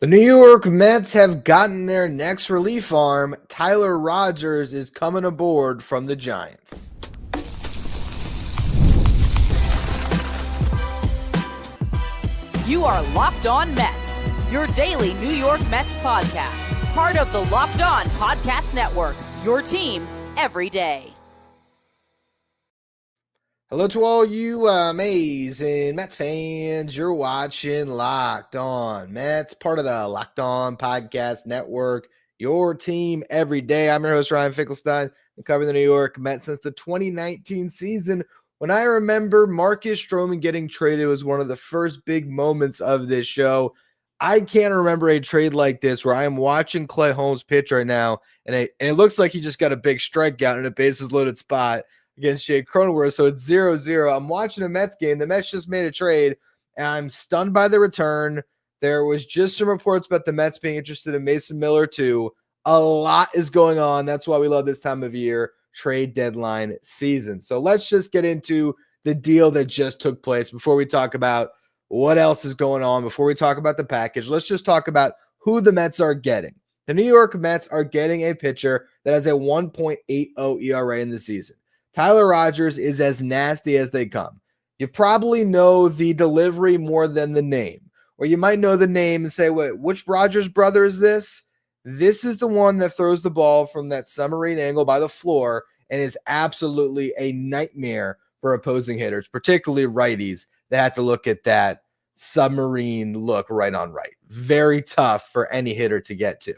The New York Mets have gotten their next relief arm. Tyler Rogers is coming aboard from the Giants. You are Locked On Mets, your daily New York Mets podcast. Part of the Locked On Podcast Network, your team every day. Hello to all you amazing Mets fans. You're watching Locked On Mets, part of the Locked On Podcast Network, your team every day. I'm your host, Ryan Finkelstein. I'm covering the New York Mets since the 2019 season. When I remember Marcus Stroman getting traded was one of the first big moments of this show. I can't remember a trade like this where I am watching Clay Holmes pitch right now, and it looks like he just got a big strikeout in a bases loaded spot against Jay Cronenworth. So it's 0-0. I'm watching a Mets game. The Mets just made a trade, and I'm stunned by the return. There was just some reports about the Mets being interested in Mason Miller too. A lot is going on. That's why we love this time of year, trade deadline season. So let's just get into the deal that just took place before we talk about what else is going on, before we talk about the package. Let's just talk about who the Mets are getting. The New York Mets are getting a pitcher that has a 1.80 ERA in the season. Tyler Rogers is as nasty as they come. You probably know the delivery more than the name. Or you might know the name and say, wait, which Rogers brother is this? This is the one that throws the ball from that submarine angle by the floor and is absolutely a nightmare for opposing hitters, particularly righties that have to look at that submarine look right on right. Very tough for any hitter to get to.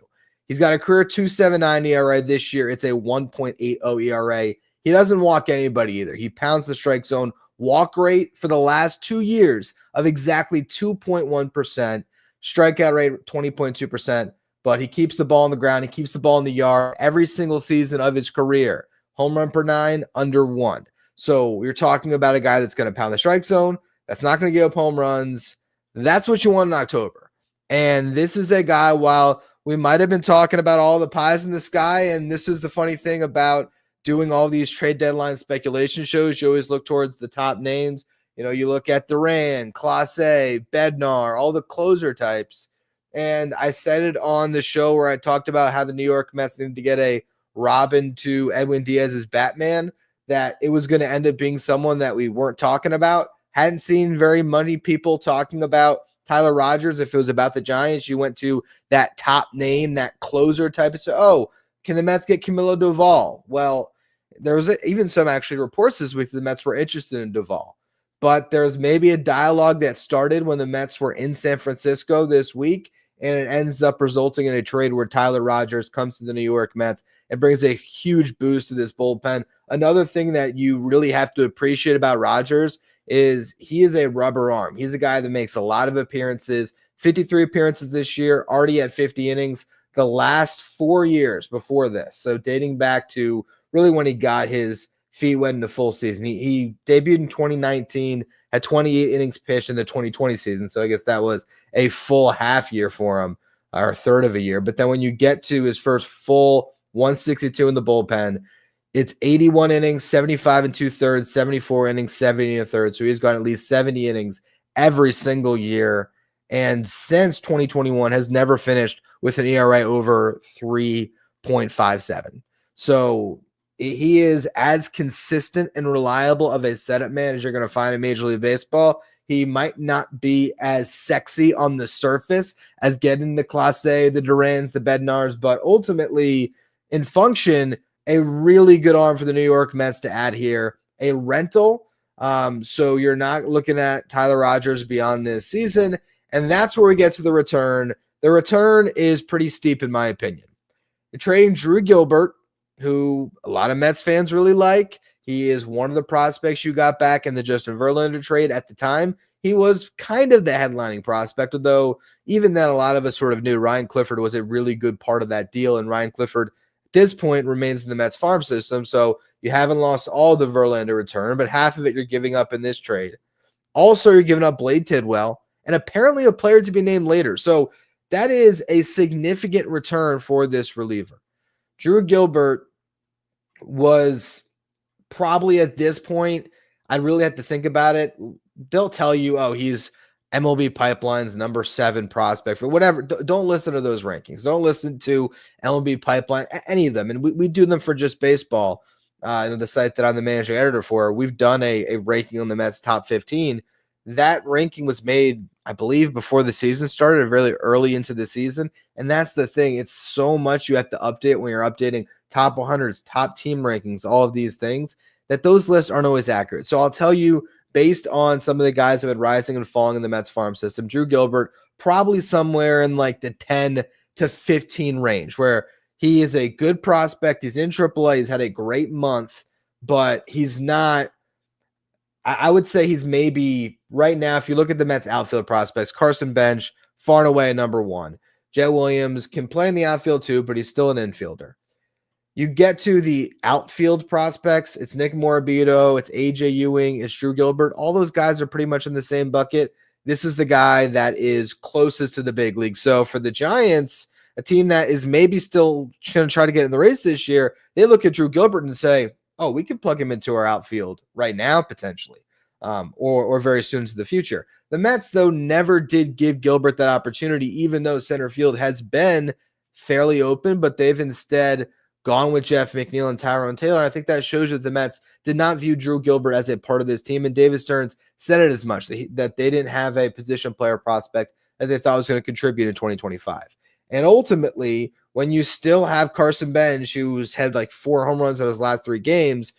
He's got a career 2.79 ERA this year. It's a 1.80 ERA. He doesn't walk anybody either. He pounds the strike zone. Walk rate for the last 2 years of exactly 2.1%. Strikeout rate 20.2%. But he keeps the ball on the ground. He keeps the ball in the yard every single season of his career. Home run per 9, under 1. So you're talking about a guy that's going to pound the strike zone. That's not going to give up home runs. That's what you want in October. And this is a guy, while we might have been talking about all the pies in the sky, and this is the funny thing about doing all these trade deadline speculation shows, you always look towards the top names. You know, you look at Duran, Clase, Bednar, all the closer types. And I said it on the show where I talked about how the New York Mets needed to get a Robin to Edwin Diaz's Batman, that it was going to end up being someone that we weren't talking about. Hadn't seen very many people talking about Tyler Rogers. If it was about the Giants, you went to that top name, that closer type of stuff. Oh, can the Mets get Camilo Doval? Well, there was even some actually reports this week the Mets were interested in Doval. But there's maybe a dialogue that started when the Mets were in San Francisco this week, and it ends up resulting in a trade where Tyler Rogers comes to the New York Mets and brings a huge boost to this bullpen. Another thing that you really have to appreciate about Rogers is he is a rubber arm. He's a guy that makes a lot of appearances, 53 appearances this year, already at 50 innings the last 4 years before this. So dating back to really when he got his feet wet in the full season. He debuted in 2019, had 28 innings pitched in the 2020 season. So I guess that was a full half year for him, or a third of a year. But then when you get to his first full 162 in the bullpen, it's 81 innings, 75 and 2/3, 74 innings, 70 and a third. So he's got at least 70 innings every single year. And since 2021 has never finished with an ERA over 3.57. So he is as consistent and reliable of a setup man as you're going to find in Major League Baseball. He might not be as sexy on the surface as getting the Clase, the Durans, the Bednars, but ultimately in function, a really good arm for the New York Mets to add here. A rental, so you're not looking at Tyler Rogers beyond this season, and that's where we get to the return. The return is pretty steep in my opinion. You're trading Drew Gilbert, who a lot of Mets fans really like. He is one of the prospects you got back in the Justin Verlander trade at the time. He was kind of the headlining prospect, although even then a lot of us sort of knew Ryan Clifford was a really good part of that deal, and Ryan Clifford at this point remains in the Mets farm system, so you haven't lost all the Verlander return, but half of it you're giving up in this trade. Also, you're giving up Blade Tidwell, and apparently a player to be named later. So that is a significant return for this reliever. Drew Gilbert was probably at this point, I'd really have to think about it. They'll tell you, oh, he's MLB Pipeline's number 7 prospect for whatever. Don't listen to those rankings. Don't listen to MLB Pipeline, any of them. And we do them for just baseball. The site that I'm the managing editor for, we've done a ranking on the Mets top 15. That ranking was made, I believe, before the season started, really early into the season. And that's the thing. It's so much you have to update when you're updating top 100s, top team rankings, all of these things, that those lists aren't always accurate. So I'll tell you, based on some of the guys who have been rising and falling in the Mets farm system, Drew Gilbert, probably somewhere in like the 10 to 15 range, where he is a good prospect. He's in AAA. He's had a great month, but he's not. I would say he's maybe right now, if you look at the Mets outfield prospects, Carson Bench, far and away number 1. Jet Williams can play in the outfield too, but he's still an infielder. You get to the outfield prospects, it's Nick Morabito, it's AJ Ewing, it's Drew Gilbert. All those guys are pretty much in the same bucket. This is the guy that is closest to the big league. So for the Giants, a team that is maybe still going to try to get in the race this year, they look at Drew Gilbert and say, oh, we could plug him into our outfield right now, potentially, or very soon into the future. The Mets, though, never did give Gilbert that opportunity, even though center field has been fairly open, but they've instead gone with Jeff McNeil and Tyrone Taylor. I think that shows you that the Mets did not view Drew Gilbert as a part of this team, and David Stearns said it as much, that they didn't have a position player prospect that they thought was going to contribute in 2025. And ultimately, when you still have Carson Bench, who's had like 4 home runs in his last 3 games,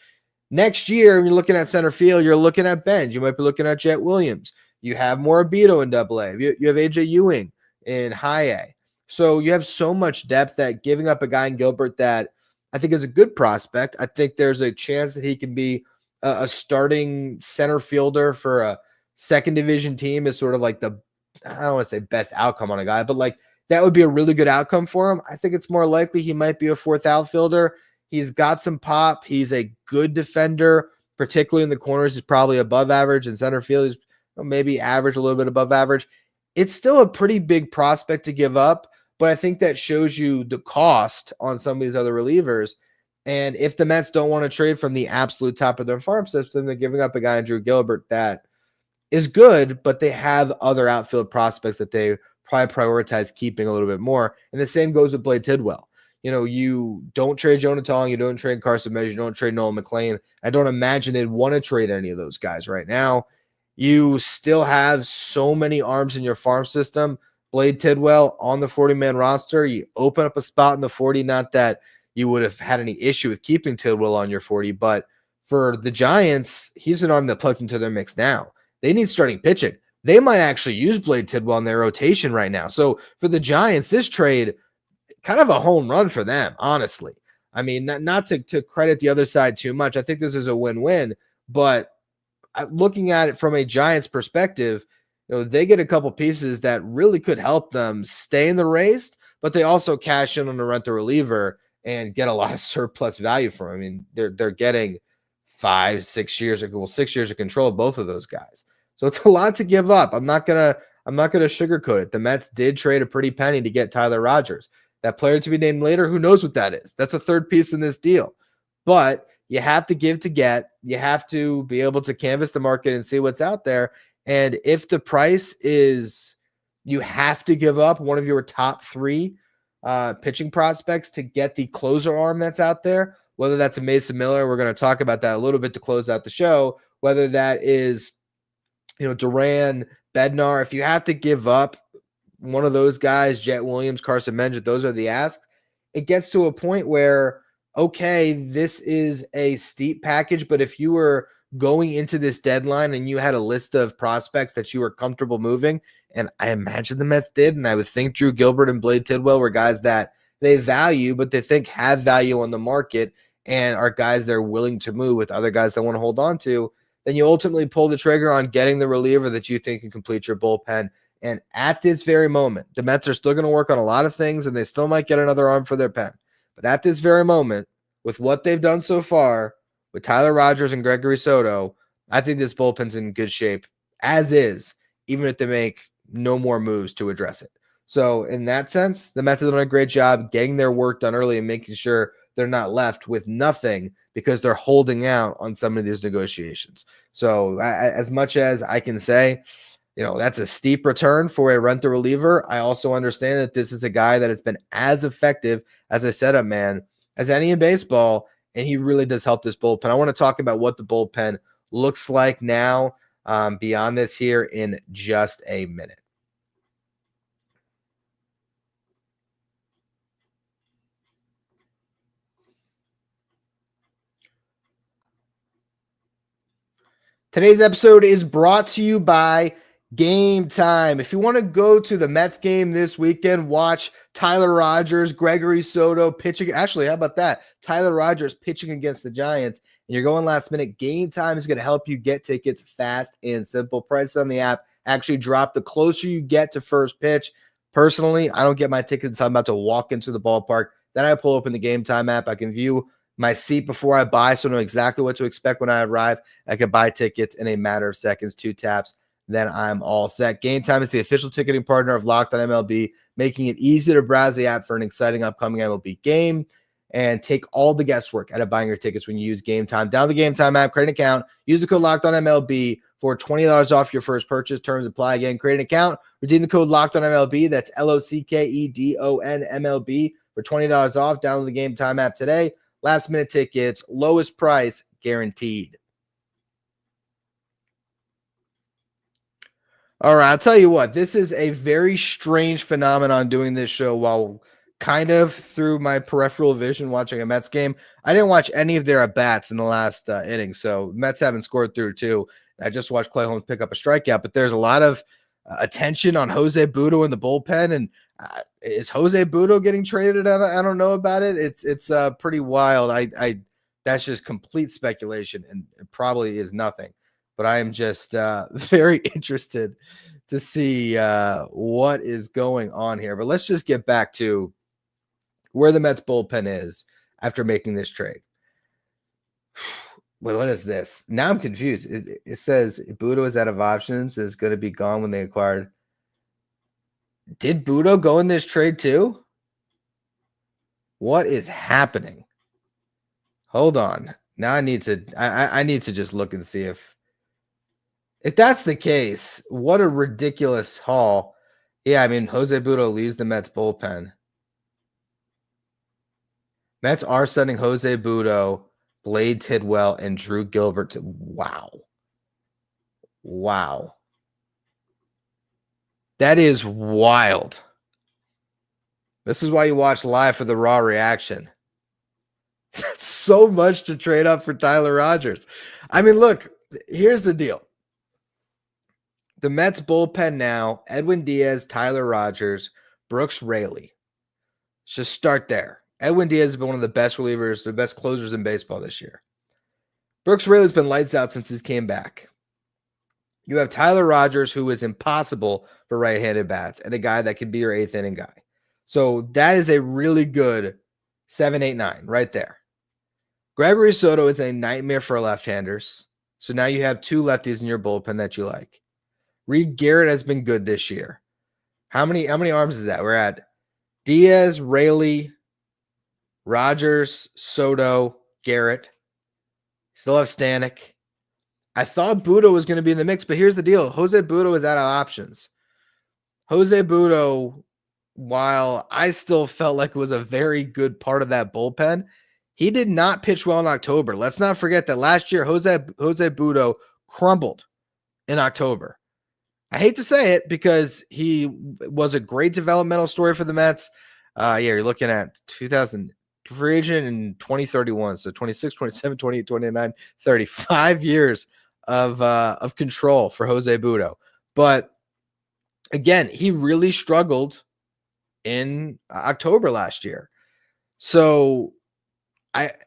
next year, when you're looking at center field, you're looking at Bench. You might be looking at Jet Williams. You have Morabito in AA. You have AJ Ewing in high A. So you have so much depth that giving up a guy in Gilbert that I think is a good prospect, I think there's a chance that he can be a starting center fielder for a second division team is sort of like the, I don't want to say best outcome on a guy, but like that would be a really good outcome for him. I think it's more likely he might be a 4th outfielder. He's got some pop. He's a good defender, particularly in the corners. He's probably above average. In center field, he's maybe average, a little bit above average. It's still a pretty big prospect to give up, but I think that shows you the cost on some of these other relievers. And if the Mets don't want to trade from the absolute top of their farm system, they're giving up a guy in Drew Gilbert that is good, but they have other outfield prospects that they probably prioritize keeping a little bit more. And the same goes with Blade Tidwell. You don't trade Jonah Tong, you don't trade Carson Bench, you don't trade Nolan McLean. I don't imagine they'd want to trade any of those guys right now. You still have so many arms in your farm system. Blade Tidwell on the 40-man roster, you open up a spot in the 40, not that you would have had any issue with keeping Tidwell on your 40, but for the Giants, he's an arm that plugs into their mix now. They need starting pitching. They might actually use Blade Tidwell in their rotation right now. So for the Giants, this trade, kind of a home run for them, honestly. I mean, not to credit the other side too much. I think this is a win-win, but looking at it from a Giants perspective, they get a couple pieces that really could help them stay in the race, but they also cash in on a rent a reliever and get a lot of surplus value from him. I mean, they're getting 6 years of control of both of those guys. So it's a lot to give up. I'm not gonna sugarcoat it. The Mets did trade a pretty penny to get Tyler Rogers. That player to be named later, who knows what that is? That's a third piece in this deal. But you have to give to get. You have to be able to canvass the market and see what's out there. And if the price is, you have to give up one of your top 3 pitching prospects to get the closer arm that's out there, whether that's a Mason Miller, we're going to talk about that a little bit to close out the show, whether that is, Duran, Bednar, if you have to give up one of those guys, Jet Williams, Carson Bench, those are the asks, it gets to a point where, okay, this is a steep package, but if you were going into this deadline and you had a list of prospects that you were comfortable moving, and I imagine the Mets did, and I would think Drew Gilbert and Blade Tidwell were guys that they value, but they think have value on the market and are guys they're willing to move with other guys they want to hold on to, then you ultimately pull the trigger on getting the reliever that you think can complete your bullpen. And at this very moment, the Mets are still going to work on a lot of things, and they still might get another arm for their pen. But at this very moment, with what they've done so far, with Tyler Rogers and Gregory Soto, I think this bullpen's in good shape, as is, even if they make no more moves to address it. So in that sense, the Mets have done a great job getting their work done early and making sure they're not left with nothing because they're holding out on some of these negotiations. So as much as I can say, That's a steep return for a rent the reliever. I also understand that this is a guy that has been as effective as a setup man as any in baseball, and he really does help this bullpen. I want to talk about what the bullpen looks like now beyond this here in just a minute. Today's episode is brought to you by Game Time. If you want to go to the Mets game this weekend, watch Tyler Rogers, Gregory Soto pitching. Actually, how about that? Tyler Rogers pitching against the Giants, and you're going last minute. Game Time is going to help you get tickets fast and simple. Prices on the app actually drop the closer you get to first pitch. Personally, I don't get my tickets until I'm about to walk into the ballpark. Then I pull open the Game Time app. I can view my seat before I buy, so I know exactly what to expect when I arrive. I can buy tickets in a matter of seconds, 2 taps, then I'm all set. Game Time is the official ticketing partner of Locked On MLB, making it easy to browse the app for an exciting upcoming MLB game and take all the guesswork out of buying your tickets when you use Game Time. Download the Game Time app, create an account, use the code Locked On MLB for $20 off your first purchase. Terms apply. Again, create an account, redeem the code Locked On MLB. That's LOCKEDON MLB for $20 off. Download the Game Time app today. Last minute tickets, lowest price guaranteed. All right, I'll tell you what, this is a very strange phenomenon doing this show while kind of through my peripheral vision watching a Mets game. I didn't watch any of their at-bats in the last inning, so Mets haven't scored through too. I just watched Clay Holmes pick up a strikeout, but there's a lot of attention on Jose Budo in the bullpen, and is Jose Budo getting traded? I don't know about it. It's pretty wild. I that's just complete speculation, and it probably is nothing. But I am just very interested to see what is going on here. But let's just get back to where the Mets bullpen is after making this trade. Well, what is this? Now I'm confused. It says Budo is out of options. Is going to be gone when they acquired. Did Budo go in this trade too? What is happening? Hold on. Now I need to. I need to just look and see if that's the case. What a ridiculous haul. Yeah, I mean Jose Budo leaves the Mets bullpen. Mets are sending Jose Budo, Blade Tidwell, and Drew Gilbert to wow. That is wild. This is why you watch live for the raw reaction. That's so much to trade up for Tyler Rogers. I mean, look, here's the deal. The Mets bullpen now, Edwin Diaz, Tyler Rogers, Brooks Raley. Let's just start there. Edwin Diaz has been one of the best relievers, the best closers in baseball this year. Brooks Raley's been lights out since he came back. You have Tyler Rogers, who is impossible for right-handed bats, and a guy that could be your eighth inning guy. So that is a really good 7, 8, 9 right there. Gregory Soto is a nightmare for left-handers. So now you have 2 lefties in your bullpen that you like. Reed Garrett has been good this year. How many arms is that? We're at Diaz, Raley, Rogers, Soto, Garrett. Still have Stanek. I thought Budo was going to be in the mix, but here's the deal. Jose Budo is out of options. Jose Budo, while I still felt like it was a very good part of that bullpen, he did not pitch well in October. Let's not forget that last year, Jose Budo crumbled in October. I hate to say it because he was a great developmental story for the Mets. You're looking at 2000 free agent in 2031. So 26, 27, 28, 29, 35 years of control for Jose Budo. But again, he really struggled in October last year. So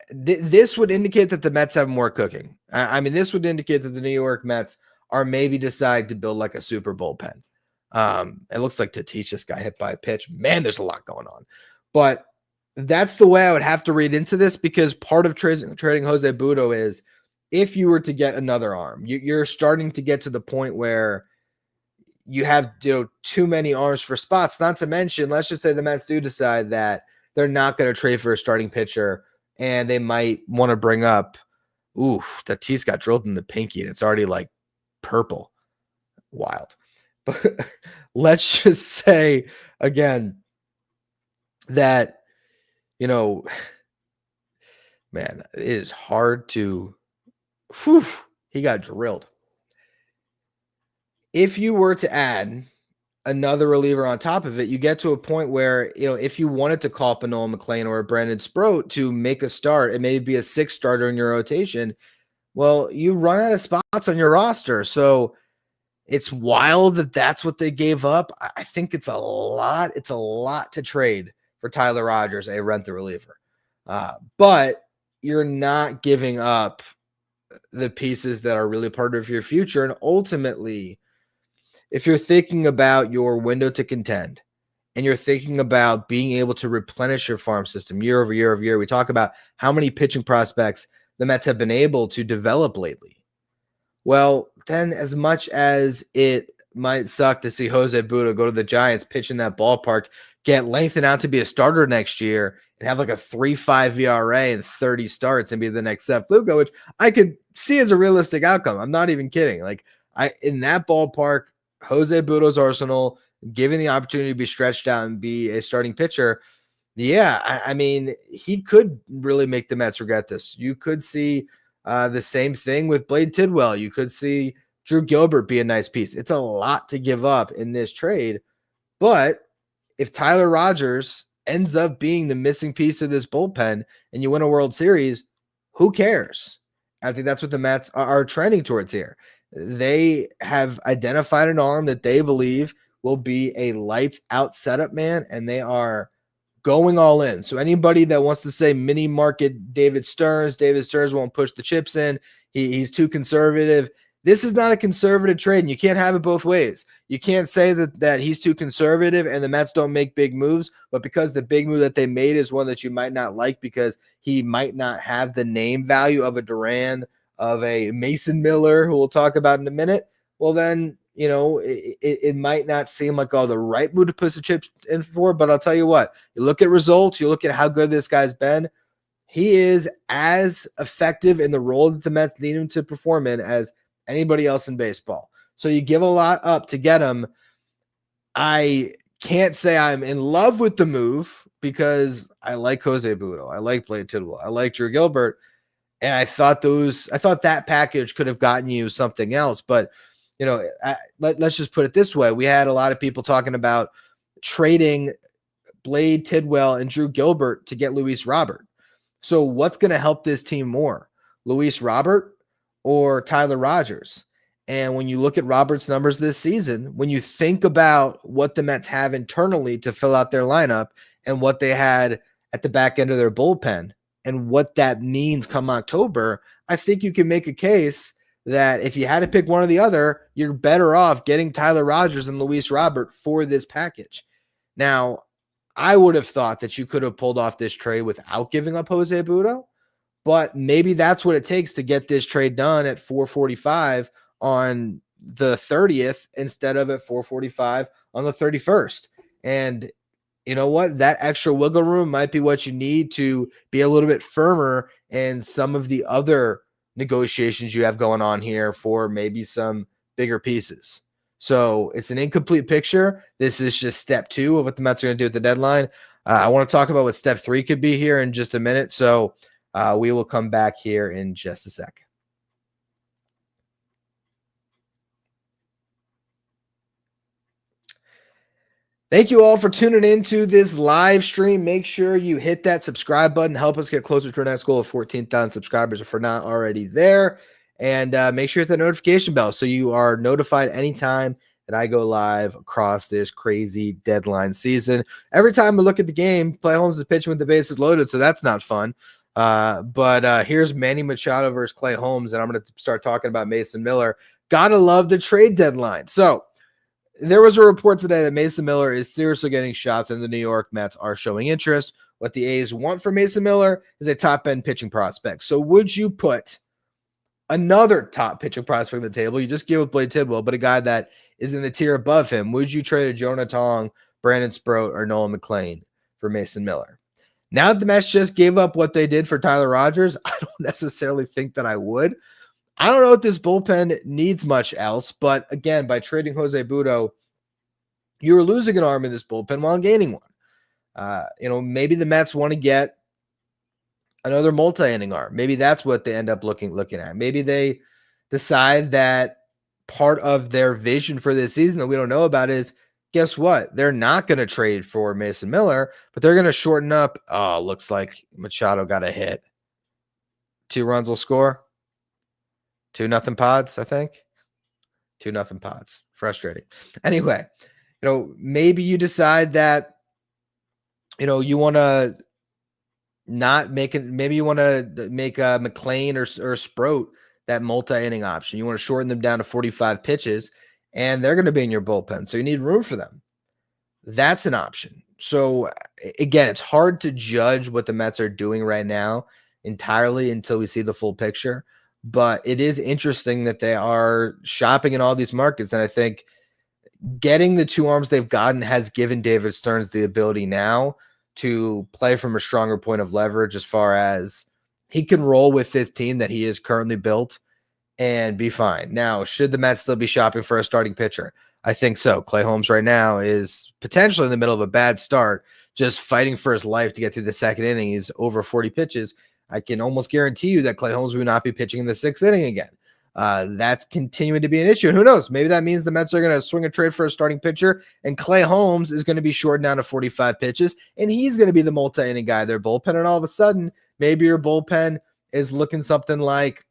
this would indicate that the Mets have more cooking. I mean, this would indicate that the New York Mets are maybe decide to build like a super bullpen. It looks like Tatis just got hit by a pitch. Man, there's a lot going on. But that's the way I would have to read into this, because part of trading Jose Budo is if you were to get another arm, you're starting to get to the point where you have too many arms for spots. Not to mention, let's just say the Mets do decide that they're not going to trade for a starting pitcher, and they might want to bring up, Tatis got drilled in the pinky, and it's already like purple. Wild. But let's just say again that, man, it is hard to, he got drilled. If you were to add another reliever on top of it, you get to a point where, if you wanted to call up a Nolan McLean or a Brandon Sproat to make a start and maybe be a 6th starter in your rotation, well, you run out of spots on your roster. So it's wild that that's what they gave up. I think it's a lot. It's a lot to trade for Tyler Rogers, a rent the reliever. But you're not giving up the pieces that are really part of your future. And ultimately, if you're thinking about your window to contend and you're thinking about being able to replenish your farm system year over year over year, we talk about how many pitching prospects the Mets have been able to develop lately. Well, then as much as it might suck to see Jose Budo go to the Giants, pitch in that ballpark, get lengthened out to be a starter next year and have like a 3.5 ERA and 30 starts and be the next Seth Lugo, which I could see as a realistic outcome. I'm not even kidding. Like, in that ballpark, Jose Budo's arsenal, given the opportunity to be stretched out and be a starting pitcher, yeah, I mean, he could really make the Mets regret this. You could see the same thing with Blade Tidwell. You could see Drew Gilbert be a nice piece. It's a lot to give up in this trade, but if Tyler Rogers ends up being the missing piece of this bullpen and you win a World Series, who cares? I think that's what the Mets are trending towards here. They have identified an arm that they believe will be a lights out setup man, and they are going all in. So anybody that wants to say mini market David Stearns won't push the chips in, he's too conservative. This is not a conservative trade, and you can't have it both ways. You can't say that he's too conservative and the Mets don't make big moves, but because the big move that they made is one that you might not like because he might not have the name value of a Duran, of a Mason Miller, who we'll talk about in a minute, well then, it might not seem like the right move to push the chips in for, but I'll tell you what, you look at results, you look at how good this guy's been, he is as effective in the role that the Mets need him to perform in as anybody else in baseball. So you give a lot up to get him. I can't say I'm in love with the move because I like Jose Budo, I like Blade Tidwell, I like Drew Gilbert, and I thought that package could have gotten you something else, but let's just put it this way. We had a lot of people talking about trading Blade Tidwell and Drew Gilbert to get Luis Robert. So what's going to help this team more, Luis Robert or Tyler Rogers? And when you look at Robert's numbers this season, when you think about what the Mets have internally to fill out their lineup and what they had at the back end of their bullpen and what that means come October, I think you can make a case that if you had to pick one or the other, you're better off getting Tyler Rogers and Luis Robert for this package. Now, I would have thought that you could have pulled off this trade without giving up Jose Budo, but maybe that's what it takes to get this trade done at 4:45 on the 30th instead of at 4:45 on the 31st. And you know what? That extra wiggle room might be what you need to be a little bit firmer in some of the other negotiations you have going on here for maybe some bigger pieces. So it's an incomplete picture. This is just step 2 of what the Mets are going to do at the deadline. I want to talk about what step 3 could be here in just a minute. So we will come back here in just a second. Thank you all for tuning into this live stream. Make sure you hit that subscribe button. Help us get closer to our next goal of 14,000 subscribers if we're not already there. And make sure you hit the notification bell so you are notified anytime that I go live across this crazy deadline season. Every time we look at the game, Clay Holmes is pitching with the bases loaded, so that's not fun. But here's Manny Machado versus Clay Holmes, and I'm going to start talking about Mason Miller. Gotta love the trade deadline. So there was a report today that Mason Miller is seriously getting shopped, and the New York Mets are showing interest. What the A's want for Mason Miller is a top-end pitching prospect. So would you put another top pitching prospect on the table? You just gave with Blade Tidwell, but a guy that is in the tier above him. Would you trade a Jonah Tong, Brandon Sproat, or Nolan McLean for Mason Miller? Now that the Mets just gave up what they did for Tyler Rogers, I don't necessarily think that I would. I don't know if this bullpen needs much else, but again, by trading Jose Budo, you're losing an arm in this bullpen while gaining one. Maybe the Mets want to get another multi-inning arm. Maybe that's what they end up looking at. Maybe they decide that part of their vision for this season that we don't know about is, guess what? They're not going to trade for Mason Miller, but they're going to shorten up. Oh, looks like Machado got a hit. 2 runs will score. 2-0 Pods, I think. 2-0 Pods. Frustrating. Anyway, maybe you decide that, you want to not make it. Maybe you want to make McLean or Sproat that multi-inning option. You want to shorten them down to 45 pitches, and they're going to be in your bullpen. So you need room for them. That's an option. So again, it's hard to judge what the Mets are doing right now entirely until we see the full picture. But it is interesting that they are shopping in all these markets. And I think getting the 2 arms they've gotten has given David Stearns the ability now to play from a stronger point of leverage, as far as he can roll with this team that he is currently built and be fine. Now, should the Mets still be shopping for a starting pitcher? I think so. Clay Holmes right now is potentially in the middle of a bad start, just fighting for his life to get through the 2nd inning. He's over 40 pitches. I can almost guarantee you that Clay Holmes will not be pitching in the 6th inning again. That's continuing to be an issue. And who knows? Maybe that means the Mets are going to swing a trade for a starting pitcher, and Clay Holmes is going to be shortened down to 45 pitches, and he's going to be the multi-inning guy, their bullpen. And all of a sudden, maybe your bullpen is looking something like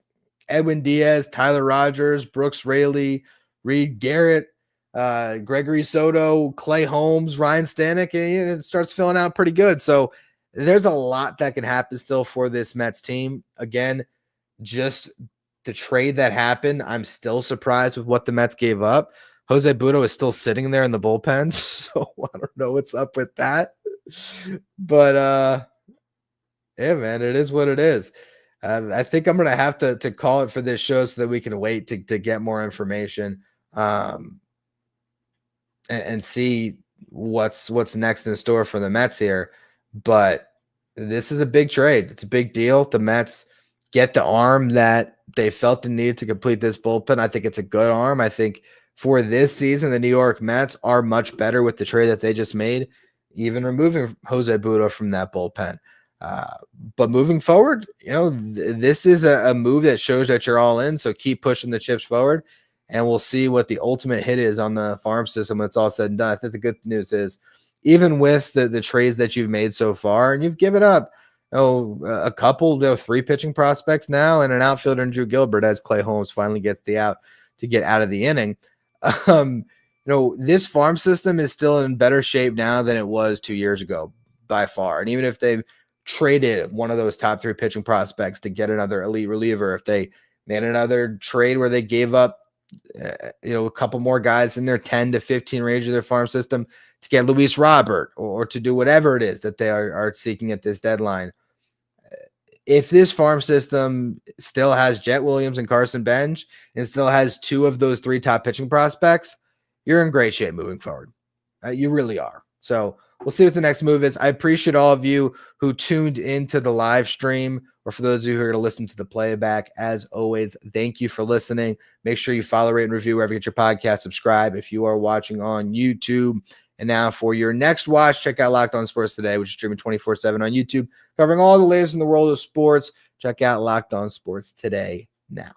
Edwin Diaz, Tyler Rogers, Brooks Raley, Reed Garrett, Gregory Soto, Clay Holmes, Ryan Stanek, and it starts filling out pretty good. So there's a lot that can happen still for this Mets team. Again, just the trade that happened, I'm still surprised with what the Mets gave up. Jose Budo is still sitting there in the bullpen, so I don't know what's up with that. But yeah, man, it is what it is. I think I'm going to have to call it for this show so that we can wait to get more information and see what's next in store for the Mets here. But this is a big trade. It's a big deal. The Mets get the arm that they felt the need to complete this bullpen. I think it's a good arm. I think for this season, the New York Mets are much better with the trade that they just made, even removing Jose Budo from that bullpen. But moving forward, this is a move that shows that you're all in. So keep pushing the chips forward, and we'll see what the ultimate hit is on the farm system when it's all said and done. I think the good news is, even with the trades that you've made so far, and you've given up a couple, 3 pitching prospects now, and an outfielder in Drew Gilbert, as Clay Holmes finally gets the out to get out of the inning. This farm system is still in better shape now than it was 2 years ago by far. And even if they traded one of those top 3 pitching prospects to get another elite reliever, if they made another trade where they gave up, a couple more guys in their 10 to 15 range of their farm system to get Luis Robert or to do whatever it is that they are seeking at this deadline. If this farm system still has Jet Williams and Carson Bench and still has 2 of those 3 top pitching prospects, you're in great shape moving forward. You really are. So we'll see what the next move is. I appreciate all of you who tuned into the live stream, or for those of you who are going to listen to the playback. As always, thank you for listening. Make sure you follow, rate, and review wherever you get your podcast. Subscribe if you are watching on YouTube. And now for your next watch, check out Locked On Sports Today, which is streaming 24/7 on YouTube, covering all the latest in the world of sports. Check out Locked On Sports Today now.